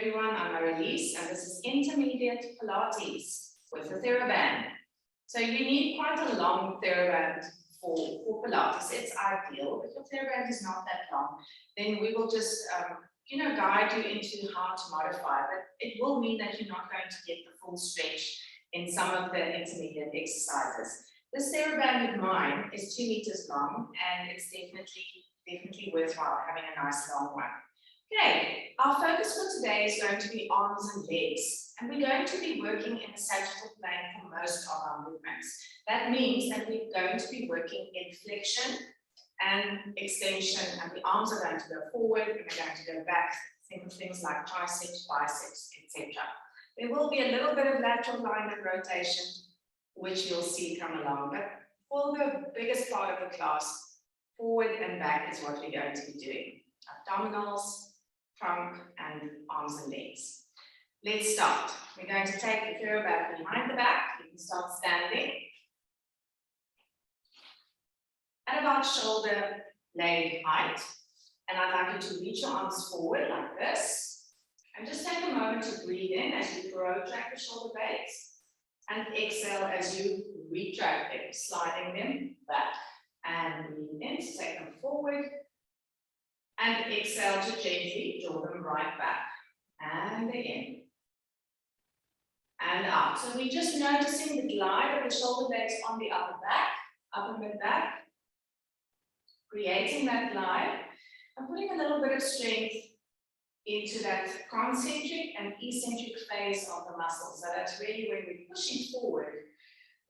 everyone, I'm Marelize, and this is Intermediate Pilates with the Theraband. So you need quite a long Theraband for Pilates. It's ideal. If your Theraband is not that long, then we will just guide you into how to modify, but it will mean that you're not going to get the full stretch in some of the intermediate exercises. This Theraband of mine is 2 meters long, and it's definitely worthwhile having a nice long one. Okay, our focus for today is going to be arms and legs, and we're going to be working in a sagittal plane for most of our movements. That means that we're going to be working in flexion and extension, and the arms are going to go forward and we're going to go back. Think of things like triceps, biceps, etc. There will be a little bit of lateral line and rotation, which you'll see come along, but for the biggest part of the class, forward and back is what we're going to be doing. Abdominals, trunk, and arms and legs. Let's start. We're going to take the Theraband behind the back. You can start standing at about shoulder blade height. And I'd like you to reach your arms forward like this. And just take a moment to breathe in as you protract the shoulder blades. And exhale as you retract them, sliding them back. And breathe in to take them forward. And exhale to gently draw them right back. And in. And out. So we're just noticing the glide of the shoulder blades on the upper back, upper mid back. Creating that glide. And putting a little bit of strength into that concentric and eccentric phase of the muscle. So that's really when we're pushing forward,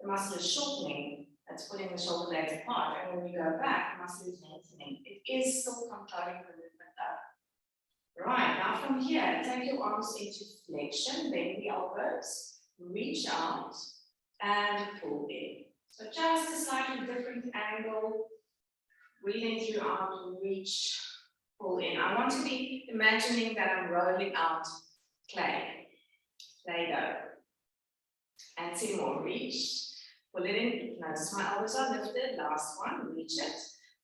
the muscle is shortening. That's pulling the shoulder blades apart, and when we go back, the muscle is lengthening. It is still controlling the movement up. Right, now from here, take your arms into flexion, bend the elbows, reach out, and pull in. So just a slightly different angle, breathing through out, reach, pull in. I want to be imagining that I'm rolling out clay. Play-Doh. And 2 more, reach. Pull it in. Notice my elbows are lifted. Last one, reach it.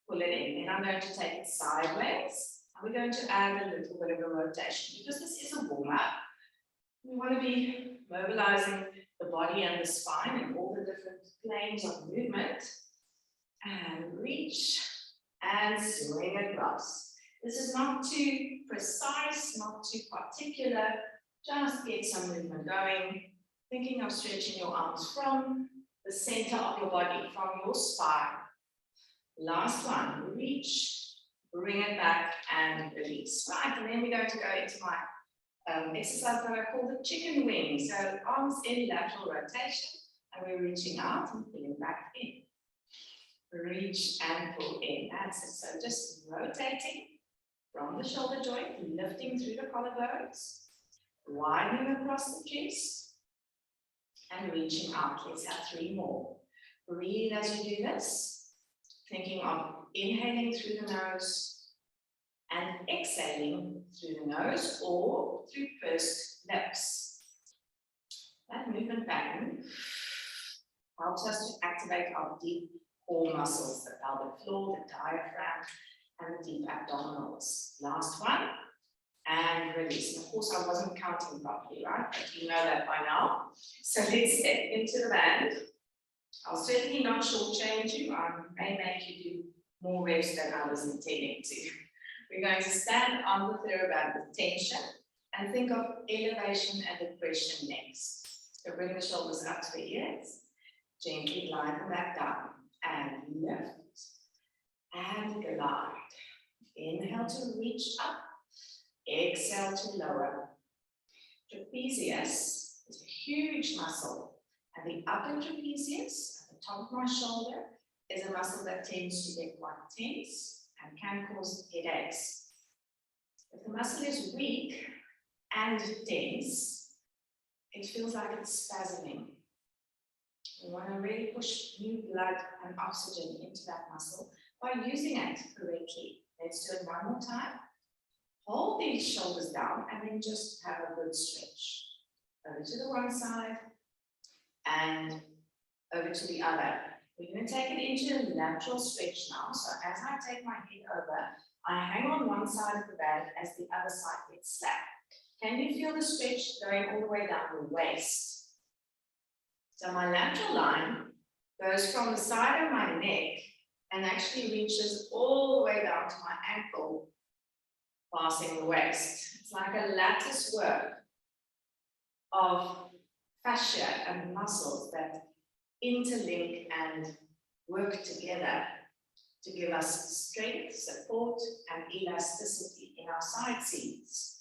Pull it in. Then I'm going to take it sideways. And we're going to add a little bit of a rotation because this is a warm-up. We want to be mobilizing the body and the spine and all the different planes of movement. And reach and swing across. This is not too precise, not too particular. Just get some movement going. Thinking of stretching your arms from the center of your body, from your spine. Last one, reach, bring it back and release. Right, and then we're going to go into my exercise that I call the chicken wing. So arms in lateral rotation, and we're reaching out and pulling back in. Reach and pull in. That's it. So just rotating from the shoulder joint, lifting through the collarbones, widening across the chest. And reaching out. Let's have 3 more. Breathe as you do this, thinking of inhaling through the nose and exhaling through the nose or through pursed lips. That movement pattern helps us to activate our deep core muscles, the pelvic floor, the diaphragm, and the deep abdominals. Last one. And release. And of course, I wasn't counting properly, right? But you know that by now. So let's step into the band. I'll certainly not shortchange you. I may make you do more reps than I was intending to. We're going to stand on the Theraband with tension and think of elevation and depression next. So bring the shoulders up to the ears, gently glide them back down, and lift and glide. Inhale to reach up. Exhale to lower. Trapezius is a huge muscle, and the upper trapezius at the top of my shoulder is a muscle that tends to get quite tense and can cause headaches. If the muscle is weak and tense, it feels like it's spasming. We want to really push new blood and oxygen into that muscle by using it correctly. Let's do it one more time. Hold these shoulders down and then just have a good stretch. Over to the one side and over to the other. We're going to take it into a lateral stretch now. So as I take my head over, I hang on one side of the bed as the other side gets slack. Can you feel the stretch going all the way down the waist? So my lateral line goes from the side of my neck and actually reaches all the way down to my ankle, passing the waist. It's like a lattice work of fascia and muscles that interlink and work together to give us strength, support, and elasticity in our side seams.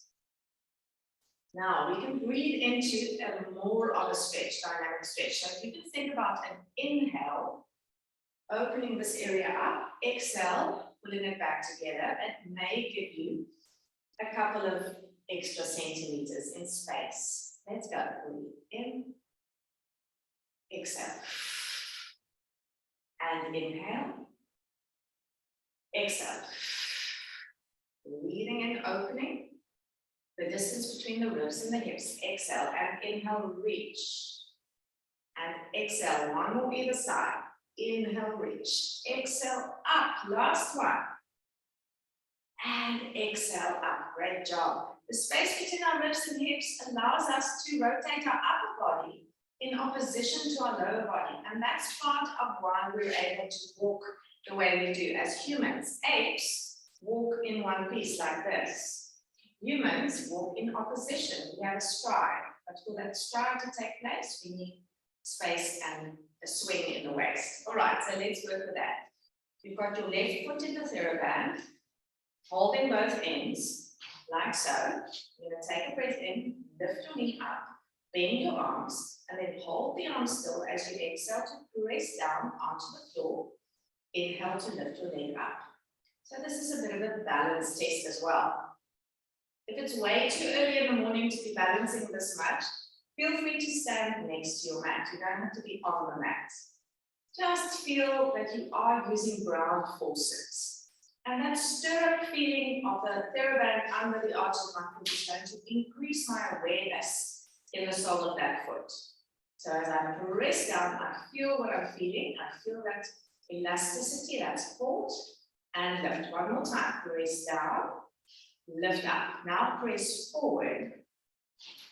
Now we can breathe into a more of a stretch, dynamic stretch. So if you can think about an inhale, opening this area up, exhale, pulling it back together. It may give you a couple of extra centimeters in space. Let's go. Breathe in, exhale, and inhale, exhale. Breathing and opening the distance between the ribs and the hips. Exhale and inhale, reach. And exhale, one more either side. Inhale, reach. Exhale, up. Last one. And exhale, up. Great job. The space between our ribs and hips allows us to rotate our upper body in opposition to our lower body. And that's part of why we're able to walk the way we do as humans. Apes walk in one piece like this. Humans walk in opposition. We have a stride, but for that stride to take place, we need space and a swing in the waist. All right, so let's work with that. You've got your left foot in the Theraband, holding both ends, like so. You're going to take a breath in, lift your knee up, bend your arms, and then hold the arms still as you exhale to press down onto the floor. Inhale to lift your leg up. So this is a bit of a balance test as well. If it's way too early in the morning to be balancing this much, feel free to stand next to your mat. You don't have to be on the mat. Just feel that you are using ground forces. And that stirrup feeling of the Theraband under the arch of my foot is going to increase my awareness in the sole of that foot. So as I press down, I feel what I'm feeling. I feel that elasticity, that support, and lift. One more time. Press down. Lift up. Now press forward,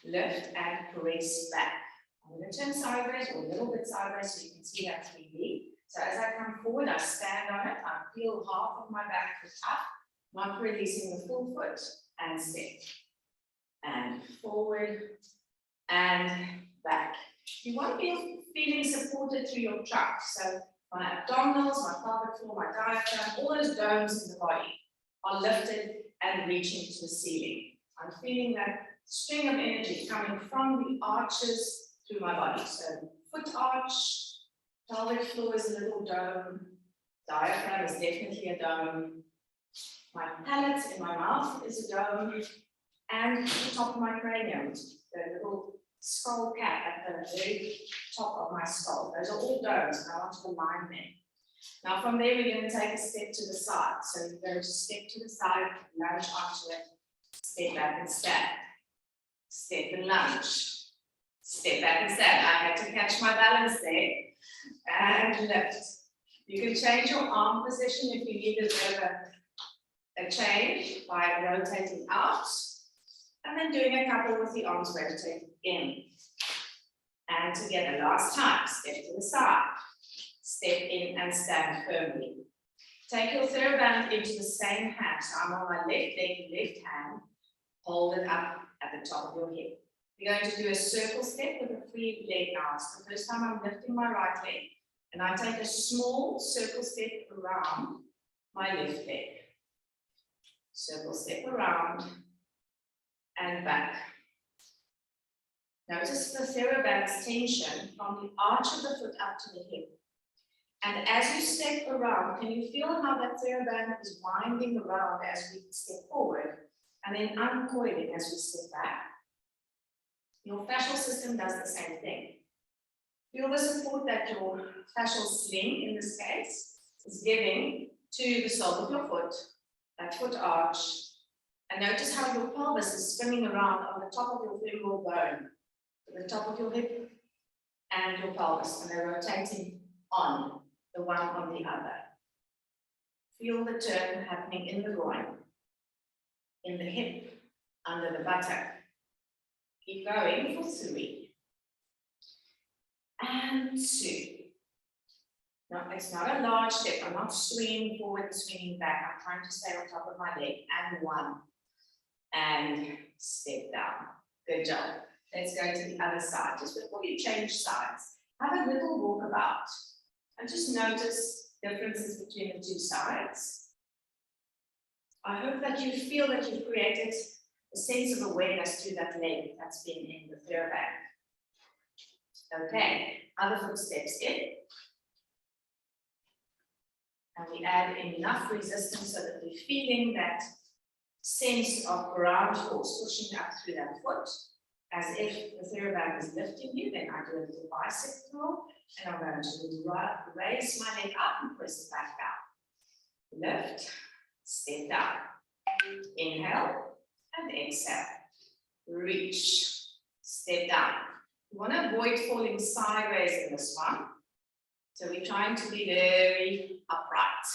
lift and press back. I'm going to turn sideways or a little bit sideways so you can see that 3D. So as I come forward, I stand on it. I feel half of my back foot up, not releasing the full foot, and step. And forward and back. You want to be feeling supported through your trunk. So my abdominals, my pelvic floor, my diaphragm, all those domes in the body are lifted and reaching to the ceiling. I'm feeling that string of energy coming from the arches through my body. So foot arch, pelvic floor is a little dome, diaphragm is definitely a dome, my palate in my mouth is a dome, and the top of my cranium, the little skull cap at the very top of my skull. Those are all domes, and I want to align them. Now from there, we're going to take a step to the side. So you're going to step to the side, lunge onto it, step back and stand. Step and lunge. Step back and stand. I had to catch my balance there. And lift. You can change your arm position if you need a bit of a change by rotating out. And then doing a couple with the arms rotating in. And together, last time, step to the side. Step in and stand firmly. Take your Theraband into the same hand. So I'm on my left leg, left hand. Hold it up at the top of your hip. We're going to do a circle step with a free leg now. It's the first time I'm lifting my right leg. And I take a small circle step around my left leg. Circle step around and back. Notice the Theraband's tension from the arch of the foot up to the hip. And as you step around, can you feel how that Theraband is winding around as we step forward and then uncoiling as we step back? Your fascial system does the same thing. Feel the support that your fascial sling, in this case, is giving to the sole of your foot, that foot arch. And notice how your pelvis is spinning around on the top of your femoral bone, the top of your hip and your pelvis, and they're rotating on the one on the other. Feel the turn happening in the groin, in the hip, under the buttock, Keep going for 3. And 2. No, it's not a large step. I'm not swinging forward and swinging back. I'm trying to stay on top of my leg. And 1. And step down. Good job. Let's go to the other side. Just before you change sides, have a little walkabout. And just notice differences between the 2 sides. I hope that you feel that you've created a sense of awareness through that leg that's been in the Theraband. Okay, other foot steps in. And we add enough resistance so that we're feeling that sense of ground force pushing up through that foot, as if the Theraband is lifting you. Then I do a little bicep curl, and I'm going to raise my leg up and press it back down. Lift, step down. Inhale and exhale. Reach, step down. You want to avoid falling sideways in this one. So we're trying to be very upright.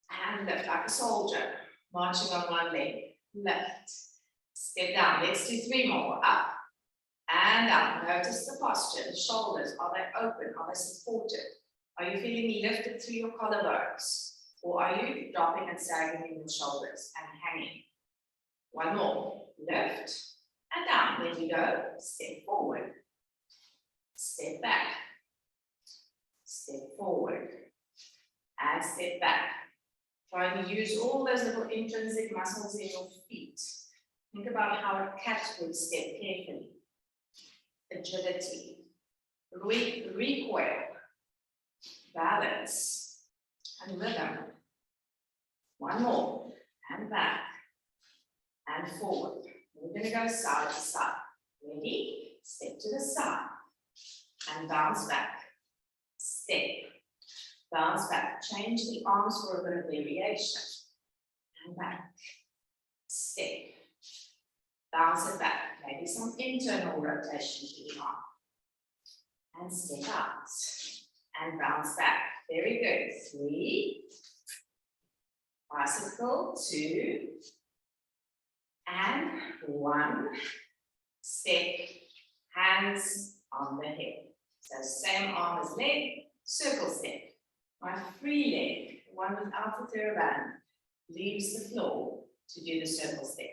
And lift like a soldier, marching on one leg. Lift, step down. Let's do 3 more. Up and up. Notice the posture, the shoulders. Are they open? Are they supported? Are you feeling lifted through your collarbones? Or are you dropping and sagging in your shoulders and hanging? 1 more. Lift and down. There you go. Step forward. Step back. Step forward. And step back. Try and use all those little intrinsic muscles in your feet. Think about how a cat would step carefully. Agility. Recoil. Balance. And rhythm. 1 more. And back. And forward. We're going to go side to side. Ready? Step to the side. And bounce back. Step. Bounce back. Change the arms for a bit of variation. And back. Step. Bounce it back. Maybe some internal rotation to the arm. And step out. And bounce back. Very good. 3. Bicycle. 2. And 1. Step. Hands on the hip. So same arm as leg. Circle step. My free leg, the one without the Theraband, leaves the floor to do the circle step.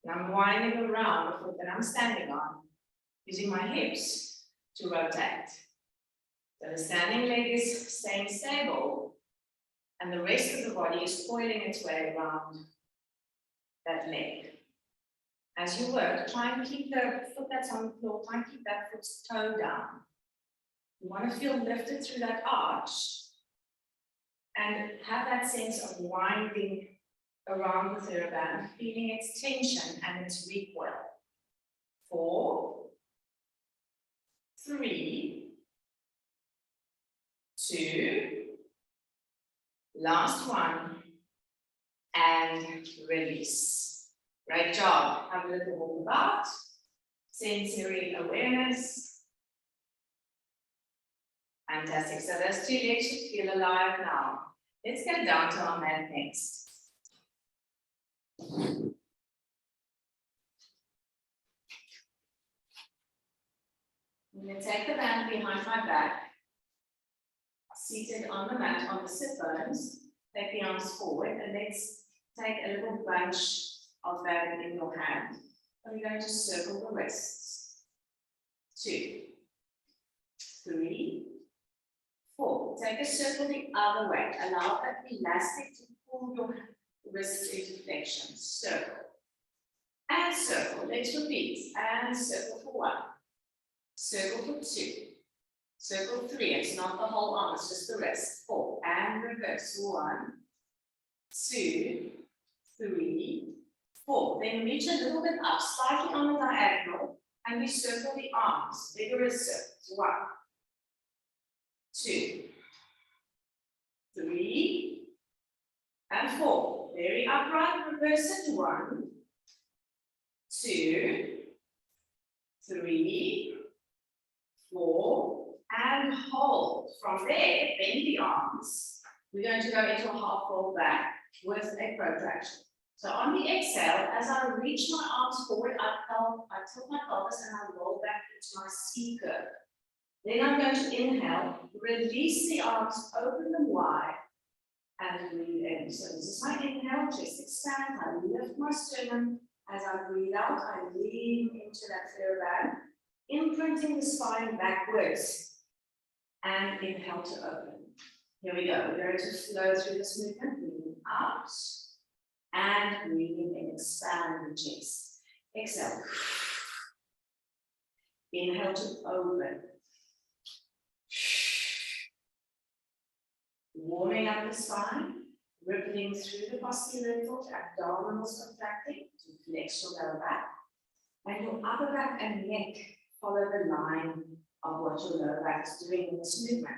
And I'm winding around the foot that I'm standing on, using my hips to rotate. So the standing leg is staying stable, and the rest of the body is coiling its way around that leg. As you work, try and keep the foot that's on the floor, try and keep that foot's toe down. You want to feel lifted through that arch and have that sense of winding around the Theraband, feeling its tension and its recoil. 4, 3, 2, last one, and release. Great job. Have a little walkabout, sensory awareness. Fantastic. So those 2 legs should feel alive now. Let's go down to our mat next. I'm going to take the band behind my back, seated on the mat on the sit bones. Take the arms forward, and let's take a little bunch of that in your hand. And we're going to circle the wrists. 2, 3, 4. Take a circle the other way. Allow that elastic to pull your wrists into flexion. Circle. And circle. Let's repeat. And circle for 1. Circle for 2. Circle 3. It's not the whole arm, it's just the wrist. 4. And reverse. 1, 2, 3, 4. Then reach a little bit up, slightly on the diagonal, and we circle the arms. Vigorous circles. 1, 2, 3, and 4. Very upright, reverse it. 1, 2, 3, 4, and hold. From there, bend the arms. We're going to go into a half fold back with a protraction. So on the exhale, as I reach my arms forward, I tilt my pelvis and I roll back into my C curve. Then I'm going to inhale, release the arms, open them wide, and breathe in. So this is my inhale, chest expands, I lift my sternum. As I breathe out, I lean into that Theraband, imprinting the spine backwards, and inhale to open. Here we go. We're going to flow through this movement, breathing out, and breathing in, expand the chest. Exhale. Inhale to open. Warming up the spine, rippling through the posterior foot, abdominals contracting to flex your lower back. And your upper back and neck follow the line of what your lower back is doing in this movement.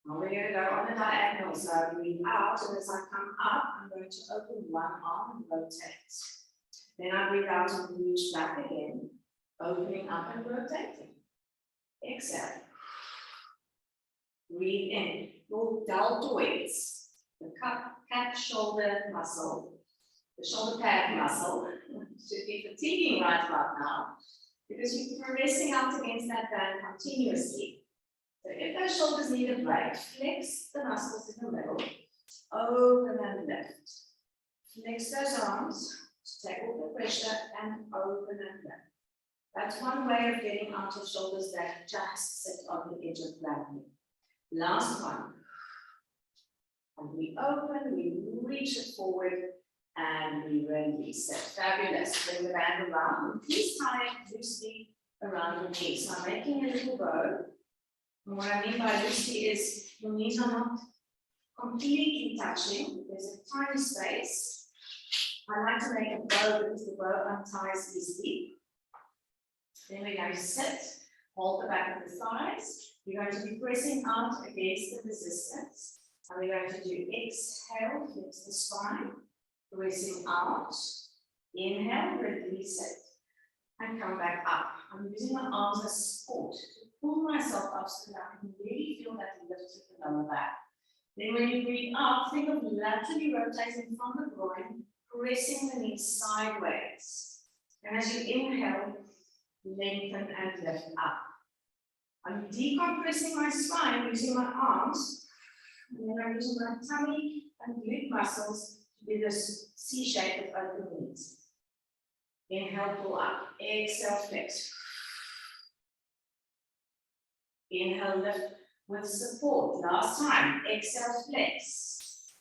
Now we're going to go on the diagonal, so I breathe out, and as I come up, I'm going to open one arm and rotate. Then I breathe out and reach back again, opening up and rotating. Exhale. Breathe in. Your deltoids, the calf shoulder muscle, the shoulder pad muscle, should be fatiguing right about now, because you're pressing out against that band continuously. So if those shoulders need a break, flex the muscles in the middle, open and lift. Flex those arms to take off the pressure and open and lift. That's one way of getting out of shoulders that just sit on the edge of flattening. Last one. And we open, we reach it forward, and we release it. Fabulous. Bring the band around. Please tie it loosely around your knees. So I'm making a little bow. And what I mean by loosely is your knees are not completely touching. There's a tiny space. I like to make a bow because the bow unties easily. Then we're going to sit, hold the back of the thighs. You're going to be pressing out against the resistance. And we're going to do exhale, flex the spine, pressing out. Inhale, release it, and come back up. I'm using my arms as support to pull myself up so that I can really feel that lift with the lower back. Then when you breathe out, think of laterally rotating from the groin, pressing the knees sideways. And as you inhale, lengthen and lift up. I'm decompressing my spine using my arms, and then I'm using my tummy and glute muscles to do this C shape with open knees. Inhale, pull up. Exhale, flex. Inhale, lift with support. Last time. Exhale, flex.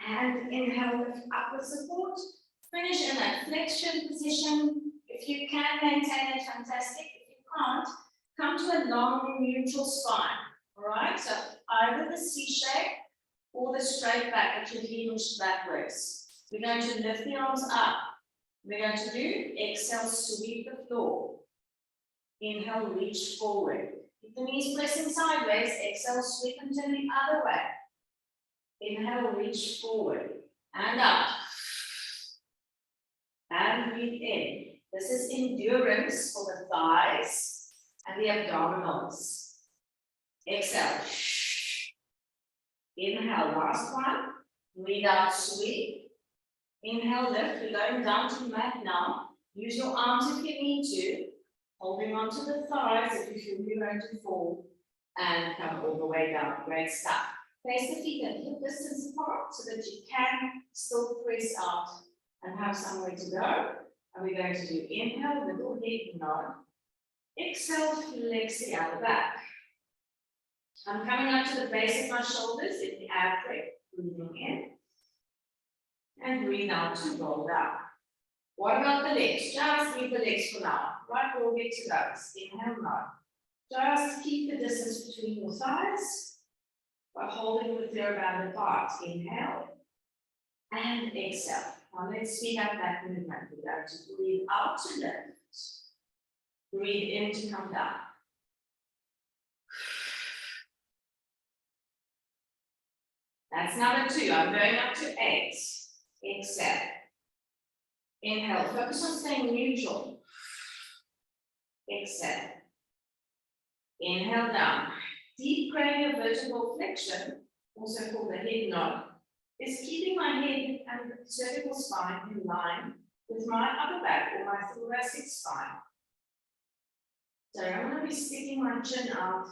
And inhale, lift up with support. Finish in that flexion position. If you can maintain it, fantastic. If you can't, come to a long neutral spine. All right? So either the C shape or the straight back that you're hinged backwards. We're going to lift the arms up. We're going to do exhale, sweep the floor. Inhale, reach forward. Keep the knees pressing sideways. Exhale, sweep and turn the other way. Inhale, reach forward and up. And breathe in. This is endurance for the thighs and the abdominals. Exhale. Inhale, last one. Breathe out, sweep. Inhale, lift. We're going down to the mat now. Use your arms if you need to. Holding onto the thighs if you feel you're going to fall. And come all the way down. Great stuff. Place the feet at hip distance apart so that you can still press out and have somewhere to go. And we're going to do inhale, little head nod. Exhale, flex the upper back. I'm coming up to the base of my shoulders in the ab breath. Breathing in. And breathe out to roll down. What about the legs? Just leave the legs for now. Right, we'll get to those. Inhale, nod. Just keep the distance between your thighs by holding the Theraband apart. Inhale and exhale. Now let's speed up that movement. We're going to breathe out to lift. Breathe in to come down. That's number 2. I'm going up to 8. Exhale. Inhale. Focus on staying neutral. Exhale. Inhale down. Deep cranial vertebral flexion, also called the head nod. is keeping my head and cervical spine in line with my upper back or my thoracic spine. So I'm going to be sticking my chin out,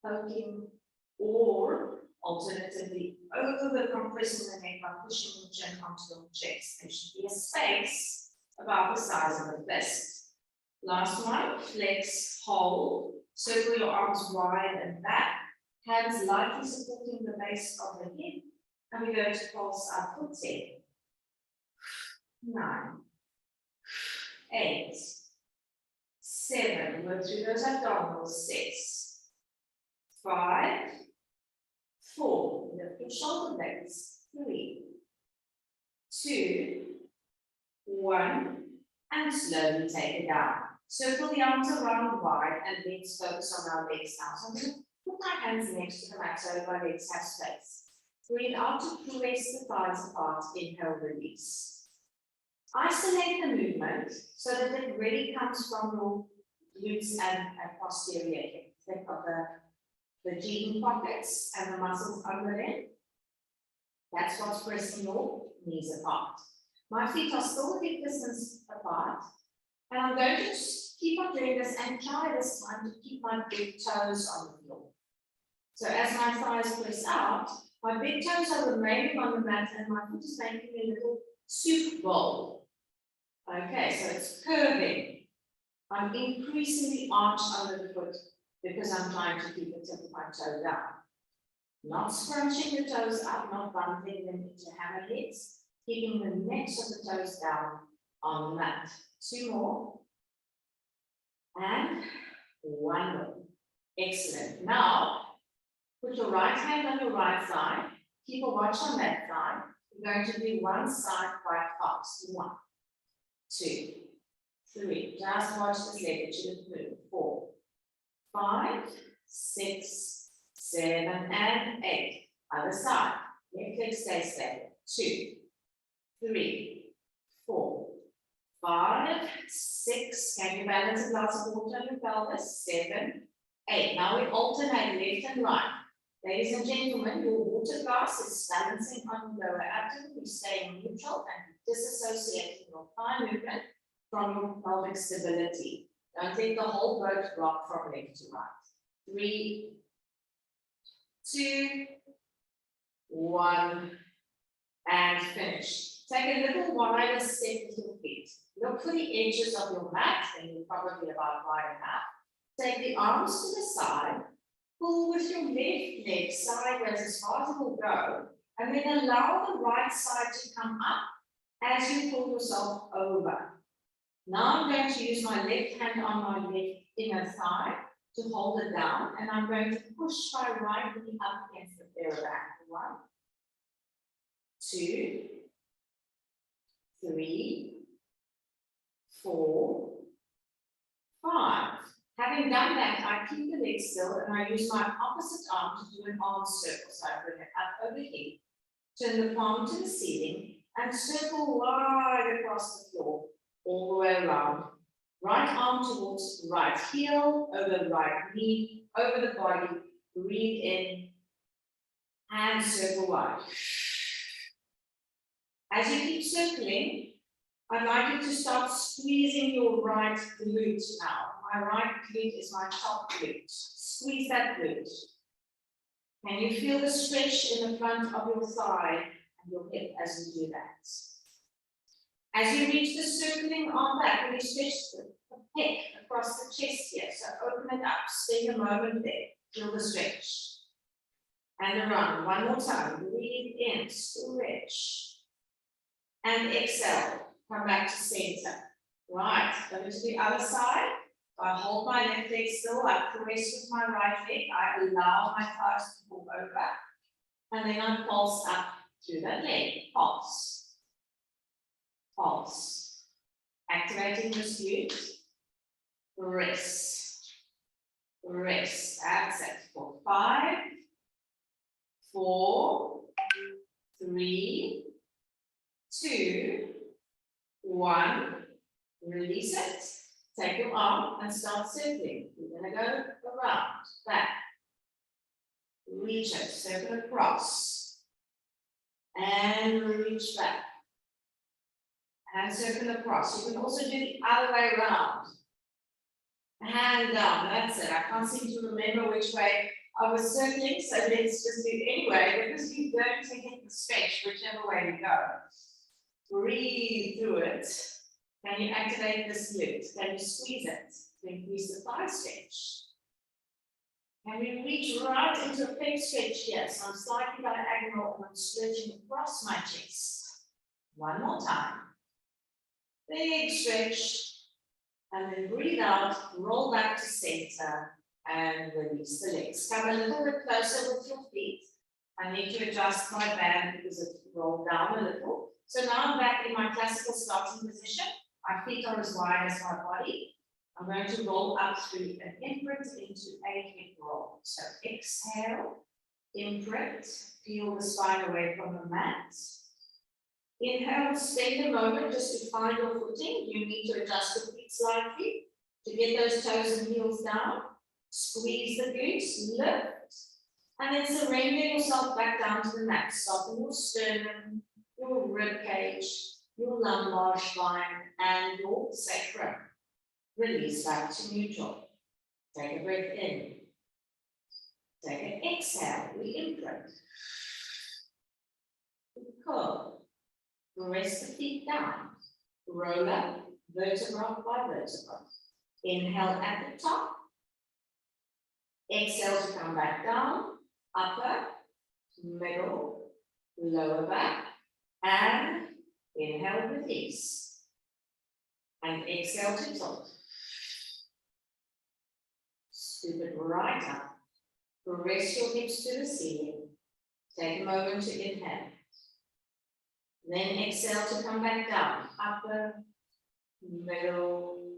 poking, or alternatively over compressing the neck by pushing the chin onto your chest. There should be a space about the size of the fist. Last one, flex, hold, circle your arms wide and back, hands lightly supporting the base of the head, and we go to pulse up for 10, 9, 8, 7, work through those abdominals, 6, 5, 4, lift your shoulder blades, 3, 2, 1, and slowly take it down. Circle the arms around wide and let's focus on our legs now. So I'm going to put my hands next to the mat so my legs have space. Breathe out to press the thighs apart, inhale, release. Isolate the movement so that it really comes from your glutes and posterior hip. Think of the jean pockets and the muscles under them. That's what's pressing your knees apart. My feet are still a big distance apart. And I'm going to keep on doing this and try this time to keep my big toes on the floor. So as my thighs press out, my big toes are remaining on the mat and my foot is making a little soup bowl. Okay, so it's curving. I'm increasing the arch under the foot because I'm trying to keep the tip of my toe down. Not scrunching the toes up, not bumping them into hammerheads, keeping the necks of the toes down on the mat. 2 more. And 1 more. Excellent. Now, put your right hand on your right side. Keep a watch on that side. We're going to do one side quite fast. 1, 2, 3. Just watch this leg. It shouldn't move. 4, 5, 6, 7, and 8. Other side. Left leg stay stable. 2, 3, 4, 5, 6. Can you balance a glass of water on your pelvis? 7, 8. Now we alternate left and right. Ladies and gentlemen, your water glass is balancing on your lower abdomen. You stay neutral and disassociating your thigh movement from your pelvic stability. Don't let the whole boat rock from left to right. 3, 2, 1, and finish. Take a little wider step with your feet. Look for the edges of your mat, and you're probably about wide enough. Take the arms to the side. Pull with your left leg sideways as far as it will go, and then allow the right side to come up as you pull yourself over. Now I'm going to use my left hand on my left inner thigh to hold it down, and I'm going to push my right knee up against the Theraband. 1, 2, 3, 4, 5. Having done that, I keep the leg still and I use my opposite arm to do an arm circle. So I bring it up over here, turn the palm to the ceiling, and circle wide across the floor, all the way around. Right arm towards the right heel, over the right knee, over the body. Breathe in and circle wide. As you keep circling, I'd like you to start squeezing your right glute now. My right glute is my top glute. Squeeze that glute. Can you feel the stretch in the front of your thigh and your hip as you do that? As you reach the circling arm back, really stretch the pec across the chest here. So open it up, stay a moment there, feel the stretch. And around, one more time, breathe in, stretch. And exhale, come back to center. Right, over to the other side. I hold my left leg still, I press with my right leg, I allow my thighs to pull over, and then I pulse up through that leg. Pulse. Pulse. Activating the glute. Rest. Rest. That's it. For 5, 4, 3, 2, 1. Release it. Take your arm and start circling. You're going to go around, back. Reach it, circle across. and reach back. And circle across. You can also do the other way around. Hand down, that's it. I can't seem to remember which way I was circling, so let's just do it anyway, because we're going to hit the stretch, whichever way we go. Breathe through it. Can you activate this glute? Can you squeeze it to increase the thigh stretch? Can we reach right into a pec stretch here? So I'm slightly diagonal and I'm stretching across my chest. One more time. Big stretch. And then breathe out, roll back to center, and release the legs. Come a little bit closer with your feet. I need to adjust my band because it rolled down a little. So now I'm back in my classical starting position. My feet are as wide as my body. I'm going to roll up through an imprint into a hip roll. So exhale, imprint, feel the spine away from the mat. Inhale, stay the moment just to find your footing. You need to adjust your feet slightly to get those toes and heels down. Squeeze the glutes, lift, and then surrender yourself back down to the mat. Soften your sternum, your rib cage, your lumbar spine, and your sacrum. Release back to neutral. Take a breath in. Take an exhale. We imprint. Curl. Press the feet down. Roll up, vertebra by vertebra. Inhale at the top. Exhale to come back down. Upper, middle, lower back. And inhale, release. And exhale to tilt. Scoop it right up. Press your hips to the ceiling. Take a moment to inhale. Then exhale to come back down. Upper, middle,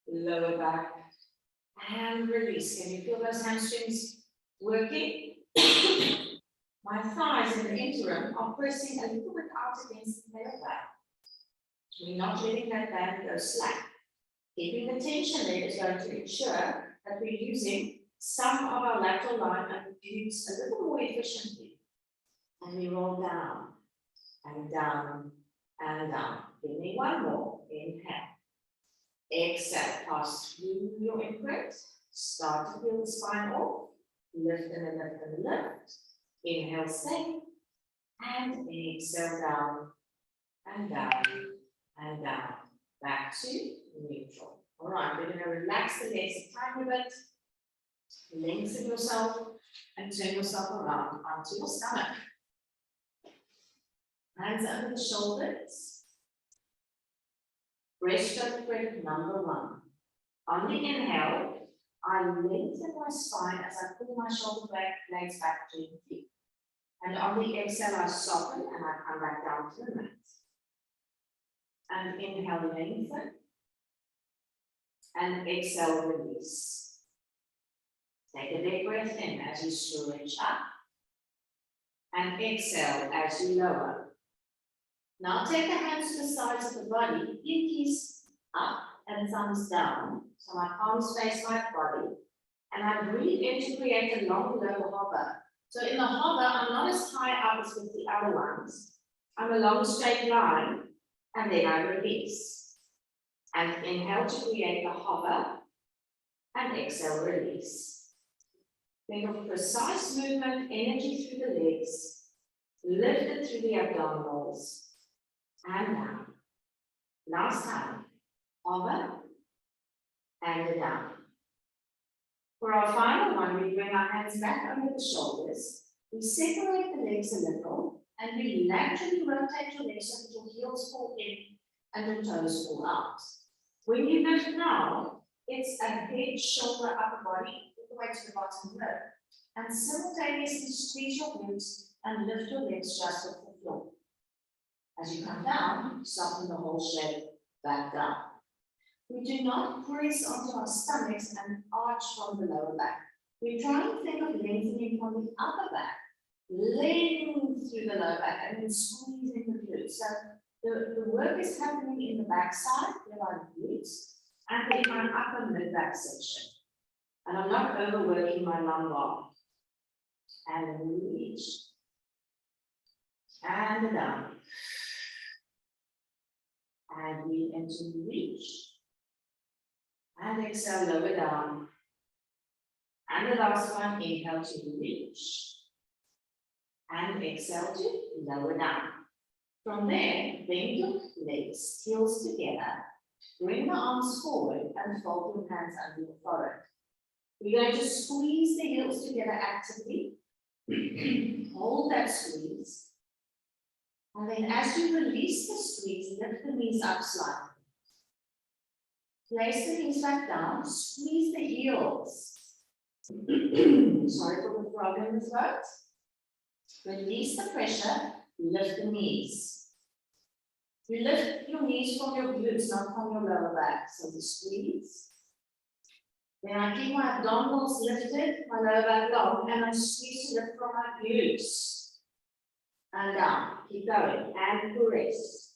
lower back, and release. Can you feel those hamstrings working? My thighs in the interim are pressing a little bit out against the tailbone. We're not letting that band go slack. Keeping the tension there is going to ensure that we're using some of our lateral line and glutes a little more efficiently. And we roll down. And down, and down. Give me one more. Inhale. Exhale. Pass through your imprint. Start to feel the spine off. Lift and lift and lift. Inhale, stay. And exhale down, and down, and down. Back to neutral. All right, we're going to relax the legs a tiny bit. Lengthen yourself and turn yourself around onto your stomach. Hands under the shoulders. Breaststroke breath number 1. On the inhale, I lengthen my spine as I pull my shoulder blades back to the feet. And on the exhale, I soften and I come back down to the mat. And inhale, lengthen. And exhale, release. Take a deep breath in as you stretch up. And exhale as you lower. Now take the hands to the sides of the body, pinkies up and thumbs down. So my palms face my body. And I breathe in to create a long, low hover. So in the hover, I'm not as high up as with the other ones. I'm a long, straight line. And then I release. And inhale to create the hover. And exhale, release. Think of precise movement, energy through the legs. Lift it through the abdominals. And down. Last time. Hover. And down. For our final one, we bring our hands back under the shoulders. We separate the legs a little. And we laterally rotate your legs so that your heels fall in and your toes fall out. When you lift now, it's a head, shoulder, upper body, all the way to the bottom rib. And simultaneously squeeze your glutes and lift your legs just off the floor. As you come down, soften the whole shape back down. We do not press onto our stomachs and arch from the lower back. We try and think of lengthening from the upper back, length through the lower back, and then squeezing the glutes. So the work is happening in the back side, with our glutes, and in my upper mid-back section. And I'm not overworking my lumbar. And reach. And and down. And breathe into reach. And exhale, lower down. And the last one, inhale to reach. And exhale to lower down. From there, bend your legs, heels together. Bring the arms forward and fold your hands under your forehead. We're going to squeeze the heels together actively. Hold that squeeze. And then as you release the squeeze, lift the knees up slightly. Place the knees back down, squeeze the heels. Sorry for the problem with that. Release the pressure, lift the knees. You lift your knees from your glutes, not from your lower back. So you squeeze. Then I keep my abdominals lifted, my lower back long, and I squeeze to lift from my glutes. And down. Keep going. And press.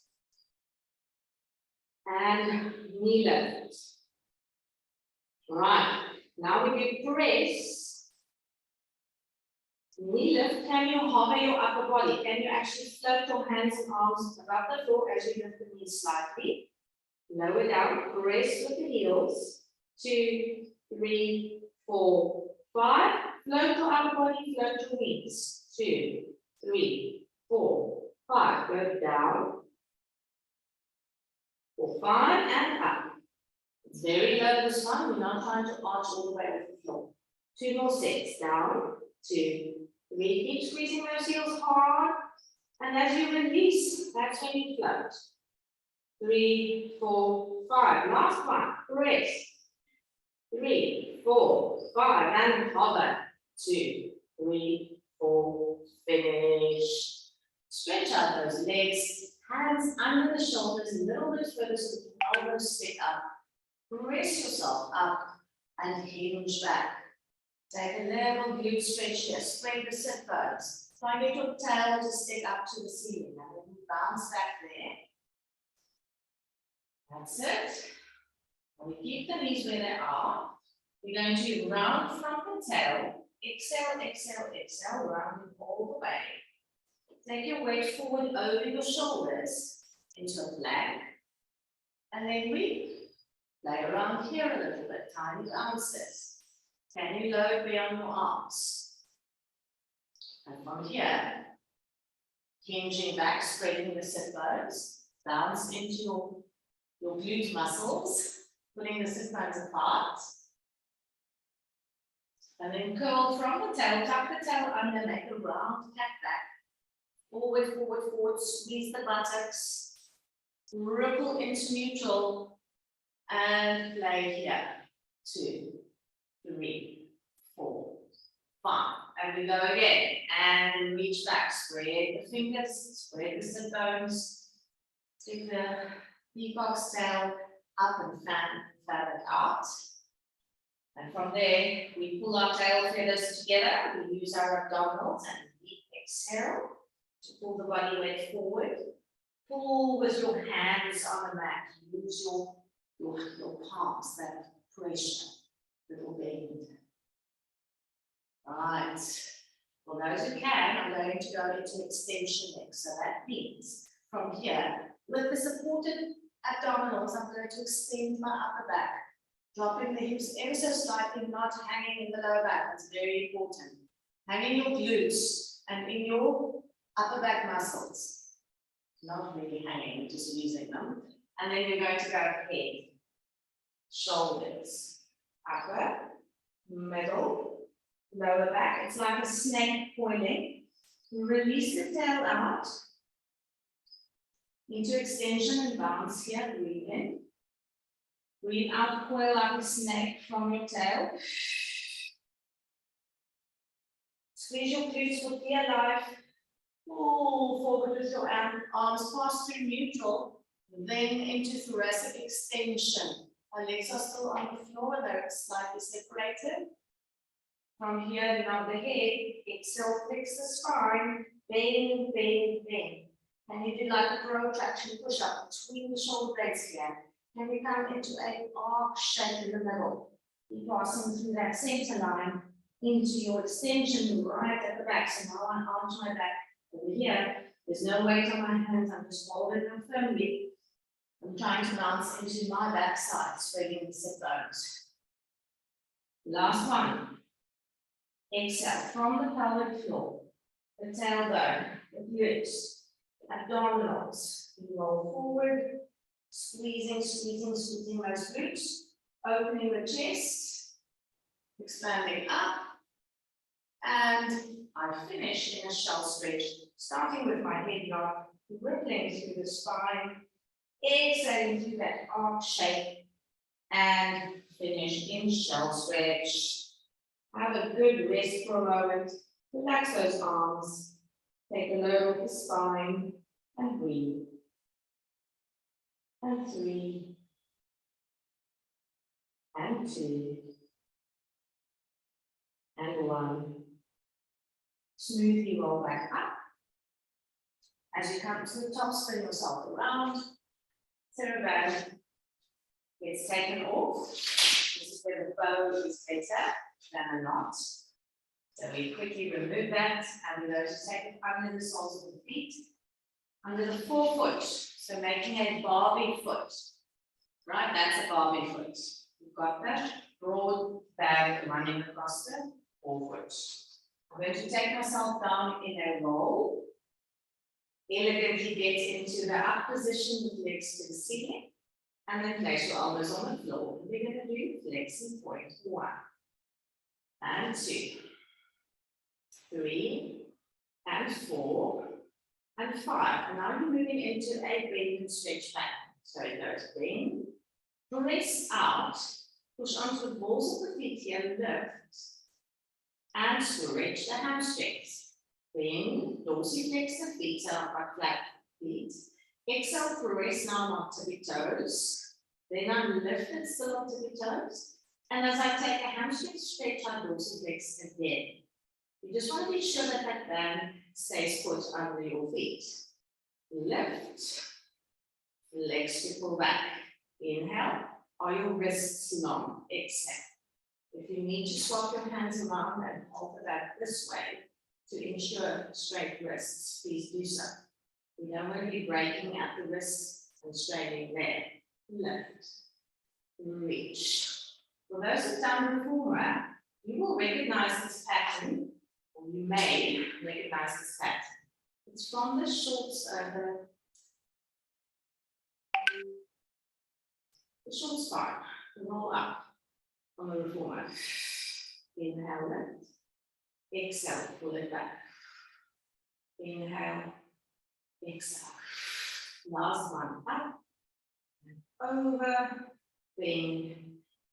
And knee lift. Right. Now we do press. Knee lift. Can you hover your upper body? Can you actually float your hands and arms above the floor as you lift the knees slightly? Lower down. Press with the heels. 2, 3, 4, 5. Float your upper body. Float your knees. 2, 3, 4, 5. Go down. 4, 5, and up. It's very low this one. We're not trying to arch all the way off the floor. 2 more sets. Down. 2, 3. Keep squeezing those heels hard. And as you release, that's when you float. 3, 4, 5. Last one. Press. 3, 4, 5. And hover. 2, 3, 4. Finish. Stretch out those legs. Hands under the shoulders, a little bit further so the elbows stick up. Press yourself up and hinge back. Take a little glute stretch here. Spread the sit bones. Try and get your tail to stick up to the ceiling. And then bounce back there. That's it. And we keep the knees where they are. We're going to round from the tail. Exhale, exhale, exhale. Rounding all the way. Take your weight forward over your shoulders into a plank. And then we lay around here a little bit, tiny bounces. Can you load beyond your arms? And from here, hinging back, spreading the sit bones, bounce into your glute muscles, pulling the sit bones apart. And then curl from the tail, tuck the tail under, make a round cat back. Forward, forward, forward, squeeze the buttocks, ripple into neutral, and lay here. 2, 3, 4, 5. And we go again, and reach back, spread the fingers, spread the sit bones, take the peacock's tail up and fan it out. And from there, we pull our tail feathers together, we use our abdominals, and deep exhale. To pull the body weight forward. Pull with your hands on the mat. Use your palms, that pressure, little bend. Right. For those who can, I'm going to go into extension next. So that means from here, with the supported abdominals, I'm going to extend my upper back. Dropping the hips ever so slightly, not hanging in the lower back. That's very important. Hanging your glutes and in your upper back muscles, not really hanging, just using them. And then you're going to go head, shoulders, upper, middle, lower back. It's like a snake coiling. Release the tail out into extension and bounce here. Breathe in. Breathe out, coil like a snake from your tail. Squeeze your glutes for dear life. Pull forward with your arms past through neutral, then into thoracic extension. Our legs are still on the floor, they're slightly separated. From here, nod the head, exhale, fix the spine, bend, bend, bend. And you do like a protraction push up between the shoulder blades here. Then we come into an arc shape in the middle. You're passing through that center line into your extension right at the back. So now I'm onto my back over here. There's no weight on my hands, I'm just holding them firmly. I'm trying to bounce into my backside, spreading the sit bones. Last one. Exhale from the pelvic floor, the tailbone, the glutes, abdominals. You roll forward, squeezing those glutes, opening the chest, expanding up, and I finish in a shell stretch, starting with my head nod, rippling through the spine, exhaling through that arc shape, and finish in shell stretch. Have a good rest for a moment. Relax those arms. Take a load off the spine and breathe. And 3. And 2. And 1. Smoothly roll back up. As you come to the top, spin yourself around. Theraband gets taken off. This is where the bow is better than a knot. So we quickly remove that, and we're going to take it under the soles of the feet, under the forefoot. So making a Barbie foot, right? That's a Barbie foot. You've got that broad bag running across the forefoot. I'm going to take myself down in a roll. Elegantly get into the up position with legs to the ceiling, and then place your elbows on the floor. We're going to do flexing point 1. And 2, 3, and 4, and 5. And now you're moving into a bend and stretch pattern. So it goes bend, press out, push onto the balls of the feet here, lift, and stretch the hamstrings. Bend, dorsiflex the feet, so I've got flat feet. Exhale, press now on tippy toes. Then I'm lifted still on tippy toes. And as I take a hamstring stretch, I dorsiflex again. You just want to be sure that that band stays put under your feet. Lift, flex to pull back. Inhale, are your wrists long? Exhale. If you need to swap your hands around and alter that this way to ensure straight wrists, please do so. We don't want to be breaking at the wrists and straining there. Lift, reach. For those who've done reformer, you will recognize this pattern, or you may recognize this pattern. It's from the short spine, the roll up on the reformer. Inhale, lift. Exhale, pull it back. Inhale, exhale. Last one, up, and over, bend,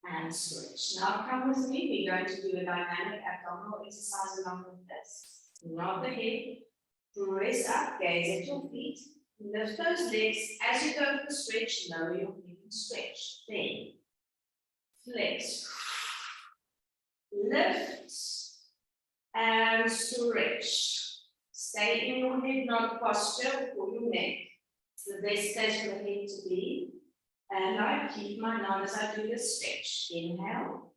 and switch. Now come with me, we're going to do a dynamic abdominal exercise along with this. Nod the head, press up, gaze at your feet, lift those legs. As you go for the stretch, lower your feet and stretch. Then, flex, lift, and stretch. Stay in your head nod posture for your neck. It's the best place for the head to be. And I keep my nod as I do the stretch. Inhale.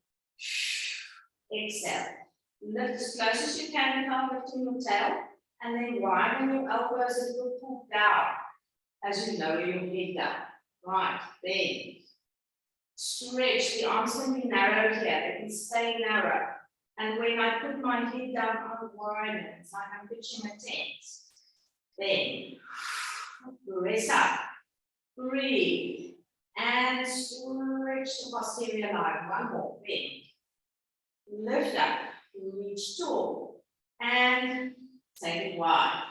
Exhale. Lift as close as you can without lifting your tail. And then widen your elbows and you'll pull down as you lower your head down. Right, then. Stretch. The arms can be narrow here. They can stay narrow. And when I put my head down, I'll widen. It's like I'm pitching a tent. Then. Press up. Breathe. And stretch the posterior line. One more. Bend. Lift up. Reach tall. And take it wide.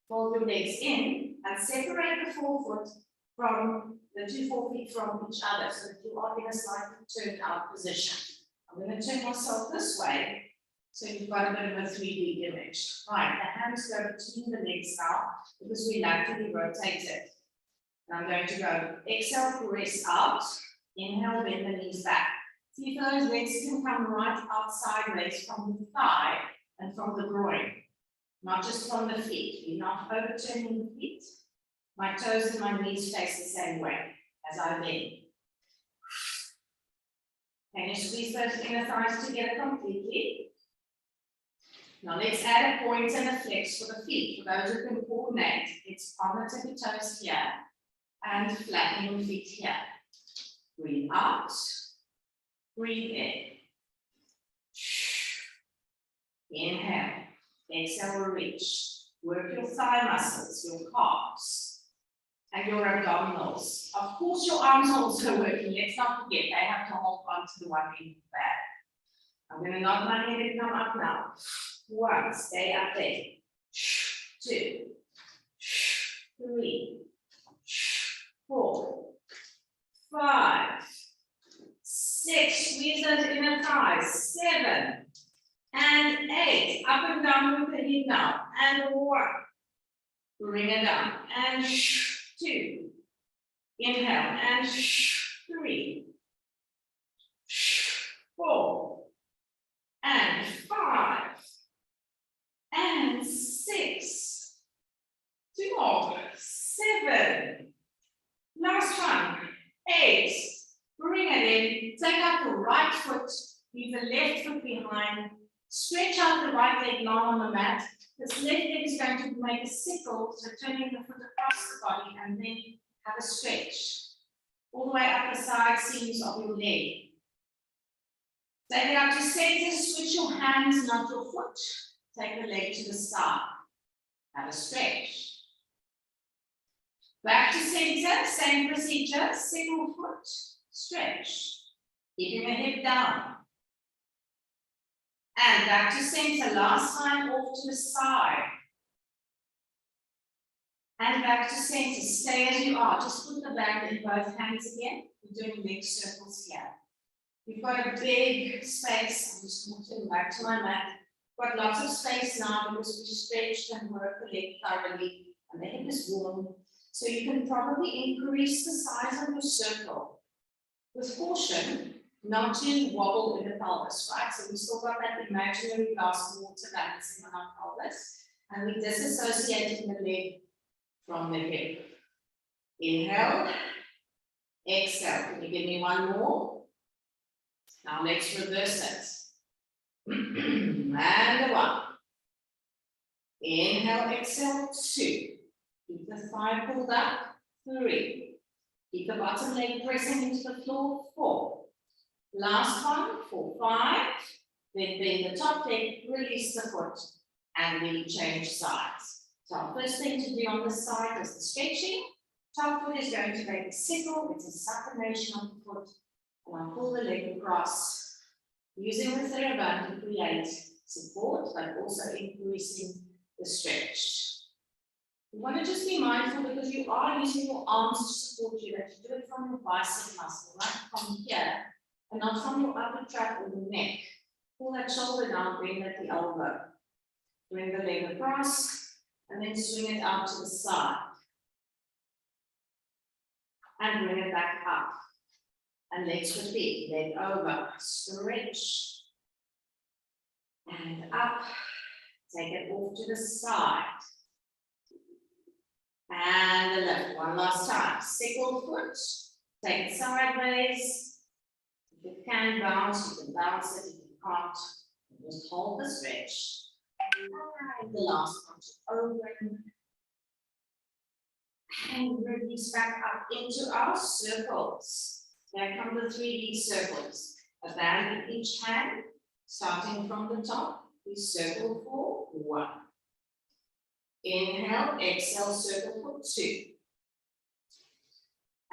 Fold your legs in and separate the forefoot from the 2 forefeet from each other so that you are in a slightly turned out position. I'm going to turn myself this way so you've got a bit of a 3D image. Right, the hands go between the legs now because we laterally rotate it. I'm going to go exhale, press out, inhale, bend the knees back. See if those legs can come right out sideways from the thigh and from the groin, not just from the feet. You're not overturning the feet. My toes and my knees face the same way as I bend. Can you squeeze those inner thighs together completely? Now let's add a point and a flex for the feet. For those who can coordinate, on the tippy toes here and flatten your feet here. Breathe out, breathe in. Inhale, exhale, reach. Work your thigh muscles, your calves, and your abdominals. Of course, your arms are also working. Let's not forget, they have to hold on to the one end of the bag. I'm going to nod my head and come up now. 1, stay up there. 2, 3, 4, 5, 6, squeeze those inner thighs, 7, and 8, up and down with the head now, and 1, bring it down, and 2, inhale, and 3, 4, and 5, and 6, 2 more, 7, last one, 8, bring it in, take out the right foot, leave the left foot behind, stretch out the right leg long on the mat. This left leg is going to make a sickle, so turning the foot across the body and then have a stretch all the way up the side seams of your leg. Take it up to center, switch your hands, not your foot. Take the leg to the side. Have a stretch. Back to center, same procedure, single foot, stretch. Keeping the hip down. And back to center, last time off to the side. And back to center, stay as you are. Just put the band in both hands again. We're doing leg circles here. We've got a big space. I'm just walking back to my mat. Got lots of space now because we stretched and worked the leg thoroughly. And the hip is warm. So you can probably increase the size of your circle. With caution, not to wobble in the pelvis, right? So we still got that imaginary glass of water balancing on our pelvis. And we disassociating the leg from the hip. Inhale, exhale. Can you give me one more? Now let's reverse it. And 1. Inhale, exhale, 2. Keep the thigh pulled up, 3. Keep the bottom leg pressing into the floor, 4. Last one, for 5. Then bend the top leg, release the foot, and we change sides. So our first thing to do on this side is the stretching. Top foot is going to make a sickle. It's a supination of the foot. And I'll pull the leg across, using the Theraband to create support, but also increasing the stretch. You want to just be mindful because you are using your arms to support you, that you do it from your bicep muscle, right? From here, and not from your upper trap or the neck. Pull that shoulder down, bring at the elbow. Bring the leg across, and then swing it out to the side. And bring it back up. And let's repeat, leg over, stretch. And up, take it off to the side. And the left, one last time. Sickle foot, take it sideways. If you can bounce, you can bounce it. If you can't, just hold the stretch. And the last one to open. And release back up into our circles. Here come the 3D circles. A band in each hand, starting from the top. We circle for 1. Inhale, exhale, circle for 2.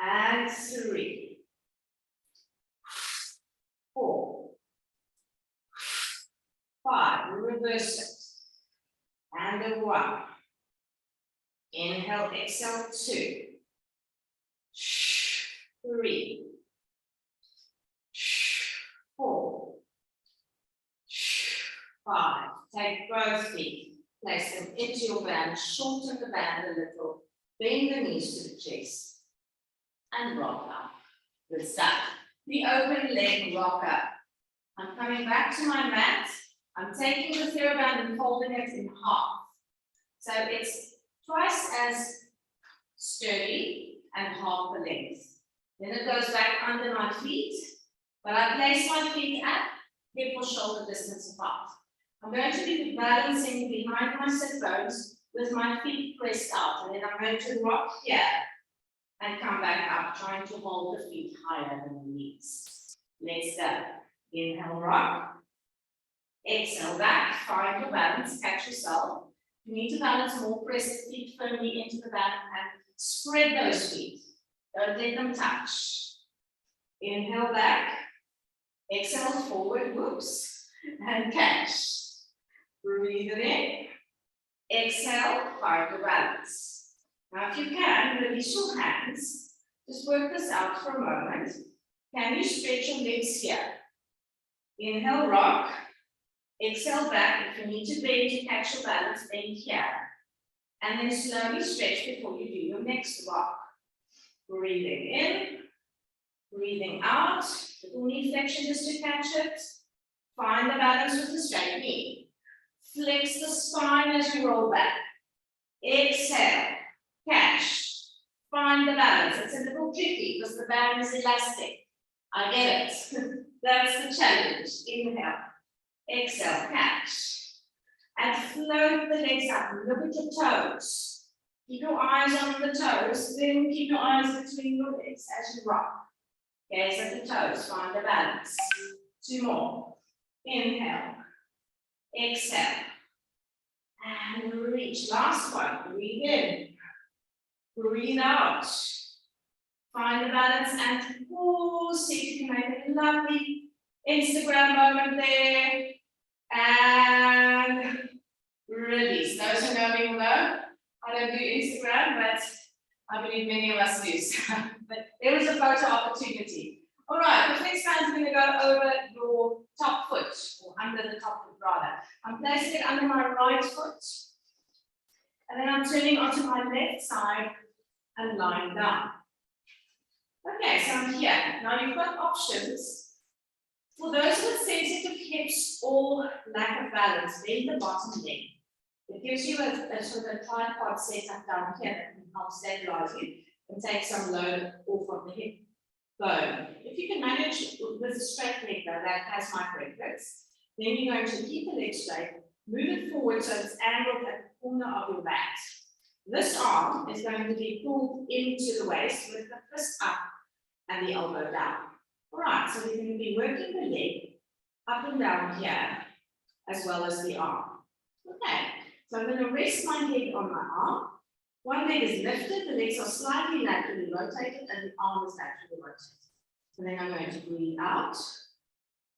And 3. 4. 5. Reverse it. And a 1. Inhale, exhale, 2. 3. 4. 5. Take both feet. Place them into your band, shorten the band a little, bend the knees to the chest, and rock up. Good stuff. The open leg rocker. I'm coming back to my mat. I'm taking the Theraband and folding it in half. So it's twice as sturdy and half the length. Then it goes back under my feet, but I place my feet at hip or shoulder distance apart. I'm going to be balancing behind my sit bones with my feet pressed out, and then I'm going to rock here and come back up, trying to hold the feet higher than the knees. Let's go. Inhale, rock. Exhale, back. Find your balance. Catch yourself. You need to balance more. Press the feet firmly into the back and spread those feet. Don't let them touch. Inhale, back. Exhale, forward. Whoops. And catch. Breathe it in. Exhale, find your balance. Now, if you can, release your hands. Just work this out for a moment. Can you stretch your legs here? Inhale, rock. Exhale, back. If you need to bend to catch your balance, bend here. And then slowly stretch before you do your next rock. Breathing in. Breathing out. Little knee flexion just to catch it. Find the balance with the straight knee. Flex the spine as you roll back. Exhale. Catch. Find the balance. It's a little tricky because the band is elastic. I get it. That's the challenge. Inhale. Exhale. Catch. And float the legs up. Look at your toes. Keep your eyes on the toes. Then keep your eyes between your legs as you rock. Gaze at the toes. Find the balance. 2 more. Inhale. Exhale. And reach. Last one. Breathe in. Breathe out. Find the balance and pause. See if you can make a lovely Instagram moment there. And release. Those who know me will know I don't do Instagram, but I believe many of us do. But there was a photo opportunity. All right, the next hand's going to go over your top foot, or under the top foot rather. I'm placing it under my right foot. And then I'm turning onto my left side and lying down. Okay, so I'm here. Now you've got options. For those with sensitive hips or lack of balance, bend the bottom leg. It gives you a sort of a tripod setup down here that can help stabilize you and take some load off of the hip bone. If you can manage with a straight leg though, that has my preference, then you're going to keep the leg straight, move it forward so it's angled at the corner of your back. This arm is going to be pulled into the waist with the fist up and the elbow down. All right, so we're going to be working the leg up and down here, as well as the arm. Okay, so I'm going to rest my head on my arm. One leg is lifted, the legs are slightly laterally rotated, and the arm is laterally rotated. And then I'm going to breathe out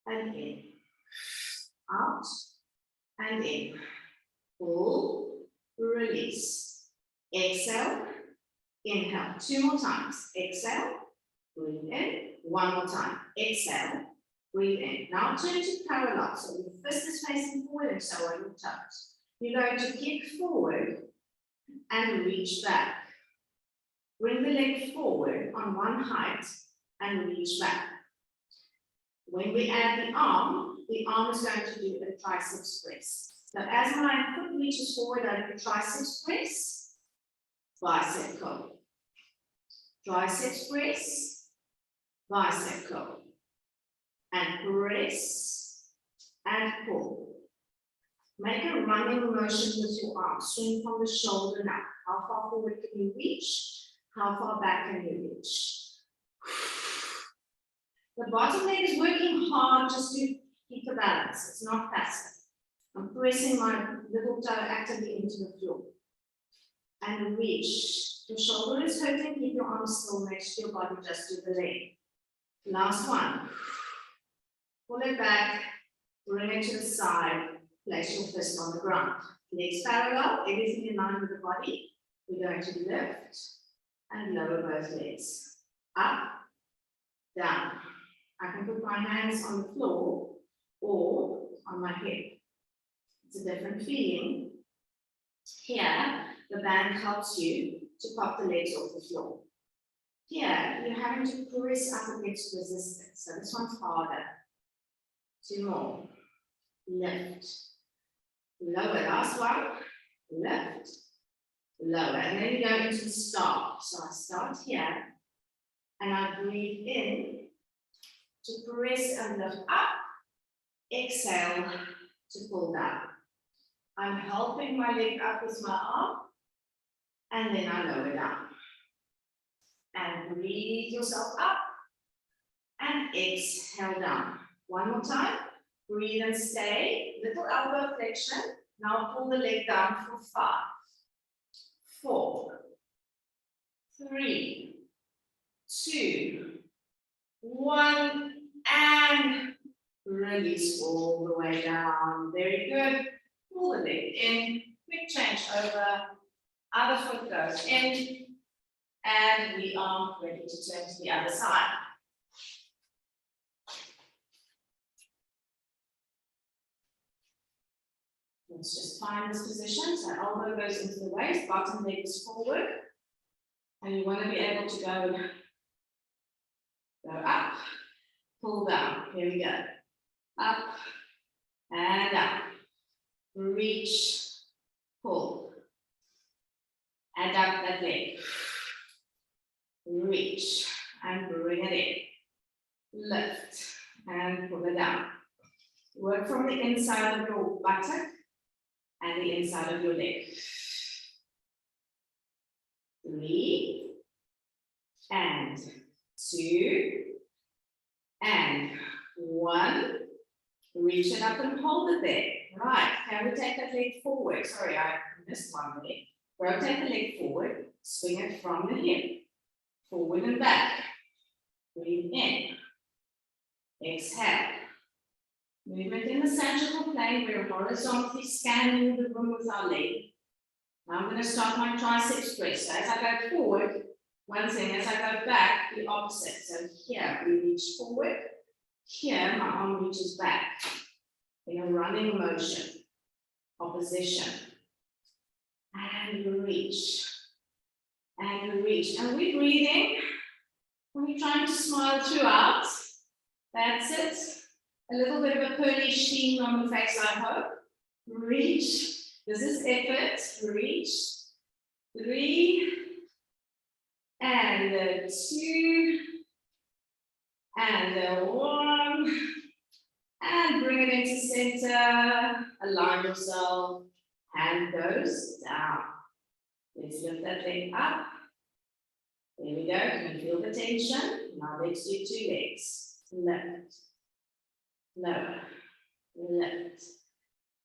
and in, out and in. Pull, release. Exhale, inhale. 2 more times. Exhale, breathe in. 1 more time. Exhale, breathe in. Now turn to parallel. So your fist is facing forward and so are your toes. You're going to kick forward and reach back. Bring the leg forward on one height and reach back. When we add the arm is going to do a triceps press. So as my foot reaches forward, I do triceps press, bicep curl. Triceps press, bicep curl. And press and pull. Make a running motion with your arm. Swing from the shoulder now. How far forward can you reach? How far back can you reach? The bottom leg is working hard just to keep the balance. It's not passive. I'm pressing my little toe actively into the floor. And reach. Your shoulder is hurting. Keep your arms still next to your body. Just do the leg. Last one. Pull it back. Bring it to the side. Place your fist on the ground. Legs parallel, everything in line with the body. We're going to lift and lower both legs. Up, down. I can put my hands on the floor or on my hip. It's a different feeling. Here, the band helps you to pop the legs off the floor. Here, you're having to press up against resistance. So this one's harder. 2 more. Lift. Lower, last one, lift, lower, and then you go into start. So I start here, and I breathe in to press and lift up, exhale to pull down. I'm helping my leg up with my arm, And then I lower down. And breathe yourself up. And exhale down. One more time. Breathe and stay. Little elbow flexion. Now pull the leg down for 5, 4, 3, 2, 1. And release all the way down. Very good. Pull the leg in. Quick change over. Other foot goes in. And we are ready to turn to the other side. Let's just find this position. So elbow goes into the waist, bottom leg is forward. And you want to be able to go up, pull down. Here we go. Up and down. Reach, pull. And up that leg. Reach and bring it in. Lift and pull it down. Work from the inside of your buttock and the inside of your leg. 3 and 2 and 1. Reach it up and hold it there. Right. Can we take that leg forward? Sorry, I missed one leg. Rotate the leg forward. Swing it from the hip. Forward and back. Breathe in. Exhale. Movement in the sagittal plane. We're horizontally scanning the room with our leg. Now I'm going to start my triceps press. So as I go forward, one thing, as I go back, the opposite. So here we reach forward. Here my arm reaches back in a running motion. Opposition. And reach. And reach. And we're breathing. We're trying to smile throughout. That's it. A little bit of a pearly sheen on the face, I hope. Reach. This is effort. Reach. 3. And 2. And 1. And bring it into center. Align yourself. Hand goes down. Let's lift that leg up. There we go. Can you feel the tension? Now let's do 2 legs. Lift. Lower. Lift.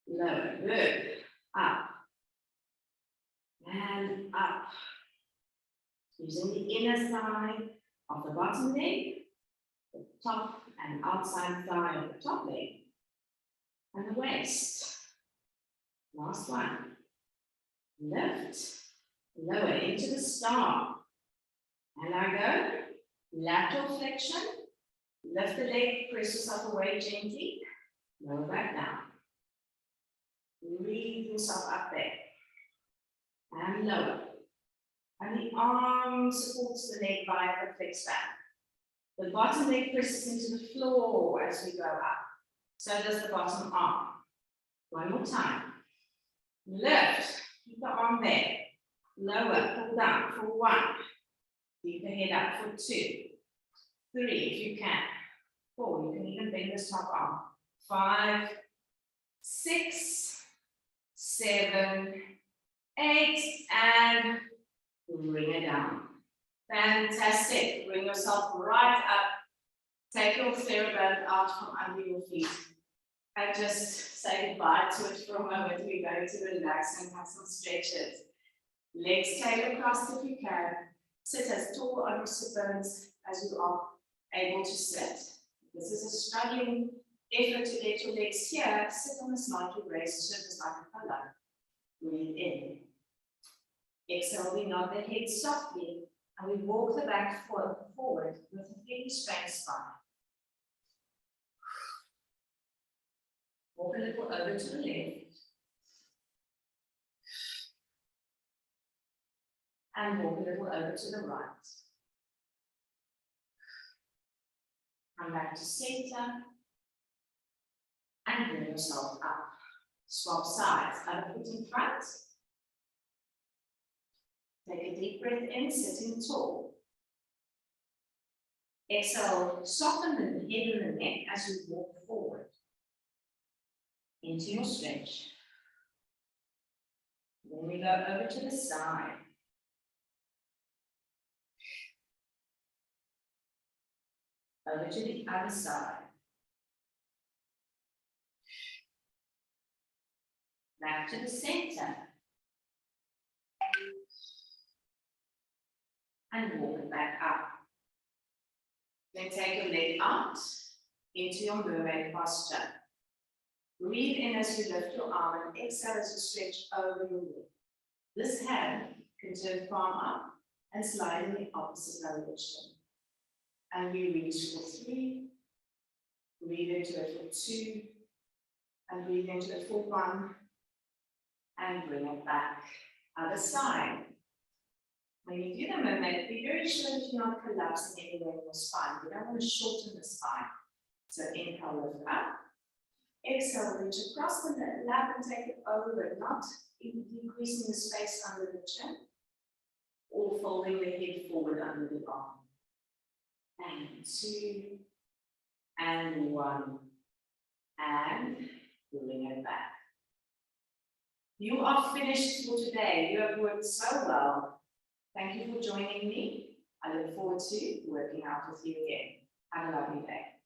Lower. Good. Up. And up. Using the inner thigh of the bottom leg, the top and outside thigh of the top leg, and the waist. Last one. Lift. Lower into the star. And I go. Lateral flexion. Lift the leg, press yourself away gently. Lower back down. Breathe yourself up there. And lower. And the arm supports the leg via the flex band. The bottom leg presses into the floor as we go up. So does the bottom arm. One more time. Lift. Keep the arm there. Lower. Pull down for 1. Keep the head up for 2. 3 if you can. 4. You can even bend the top arm. 5, 6, 7, 8, and bring it down. Fantastic. Bring yourself right up. Take your Theraband out from under your feet. And just say goodbye to it for a moment. We're going to relax and have some stretches. Legs tail across if you can. Sit as tall on your sit bones as you are able to sit. This is a struggling effort to get your legs here. Sit on a slightly raised surface like a pillow. Breathe in. Exhale, we nod the head softly and we walk the back forward with a fairly straight spine. Walk a little over to the left. And walk a little over to the right. Come back to center. And bring yourself up. Swap sides. Other foot in front. Take a deep breath in, sitting tall. Exhale, soften the head and the neck as you walk forward. Into your stretch. Then we go over to the side. Over to the other side. Back to the center. And walk it back up. Then take your leg out into your mermaid posture. Breathe in as you lift your arm and exhale as you stretch over your leg. This hand can turn palm up and slide in the opposite direction. And we reach for 3, breathe into it for 2, and breathe into it for 1, and bring it back. Other side. When you do the mermaid, be very sure that you're not collapsing anywhere in your spine. We don't want to shorten the spine. So inhale, lift up. Exhale, reach across the lap and take it over, not decreasing the space under the chin or folding the head forward under the arm. And 2, and 1, and bring it back. You are finished for today. You have worked so well. Thank you for joining me. I look forward to working out with you again. Have a lovely day.